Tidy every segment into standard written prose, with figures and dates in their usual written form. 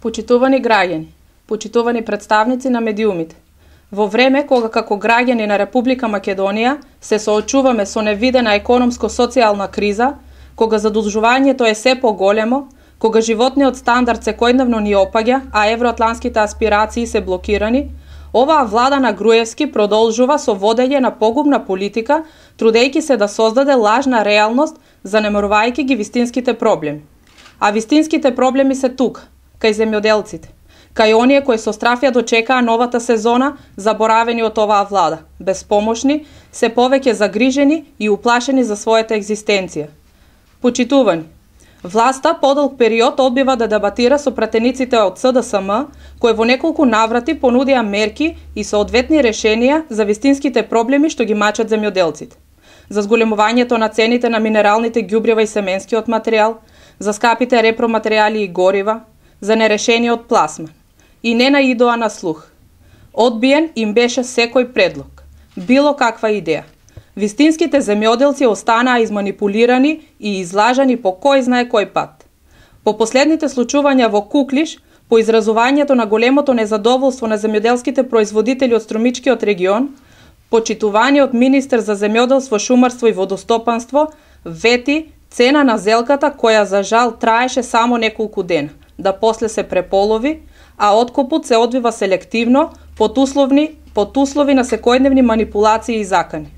Почитувани граѓани, почитувани представници на медиумите, во време кога како граѓани на Република Македонија се соочуваме со невидена економско-социјална криза, кога задолжувањето е се поголемо, кога животниот стандард секојдневно ни опаѓа, а евроатлантските аспирации се блокирани, оваа влада на Груевски продолжува со водење на погубна политика, трудејќи се да создаде лажна реалност, занемарувајќи ги вистинските проблеми. А вистинските проблеми се тука, кај земјоделците, кај оние кои со страф ја дочекаа новата сезона, заборавени од оваа влада, безпомошни, се повеќе загрижени и уплашени за својата екзистенција. Почитувани, власта подолг период одбива да дебатира со пратениците од СДСМ, кои во неколку наврати понудија мерки и соодветни решенија за вистинските проблеми што ги мачат земјоделците. За зголемувањето на цените на минералните ѓубрива и семенскиот материјал, за скапите репроматеријали и горива, за нерешениот пласман. И не наидоа на слух. Одбиен им беше секој предлог, било каква идеја. Вистинските земјоделци останаа изманипулирани и излажани по кој знае кој пат. По последните случувања во Куклиш, по изразувањето на големото незадоволство на земјоделските производители од Струмичкиот регион, почитуваниот министер за земјоделство, шумарство и водостопанство вети цена на зелката која за жал траеше само неколку дена, да после се преполови, а откупот се одвива селективно под услови на секојдневни манипулации и закани.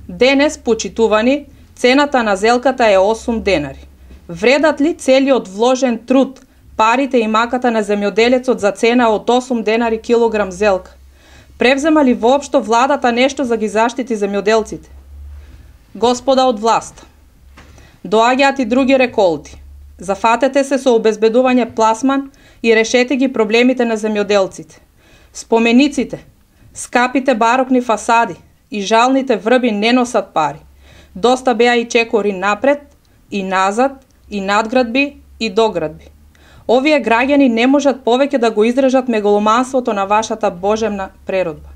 Денес, почитувани, цената на зелката е 8 денари. Вредат ли целиот вложен труд, парите и маката на земјоделецот за цена од 8 денари килограм зелка? Превзема ли воопшто владата нешто за ги заштити земјоделците? Господа од власт, доаѓаат и други реколти. Зафатете се со обезбедување пласман и решете ги проблемите на земјоделците. Спомениците, скапите барокни фасади и жалните врби не носат пари. Доста беа и чекори напред, и назад, и надградби, и доградби. Овие граѓани не можат повеќе да го издржат мегаломанството на вашата божемна преродба.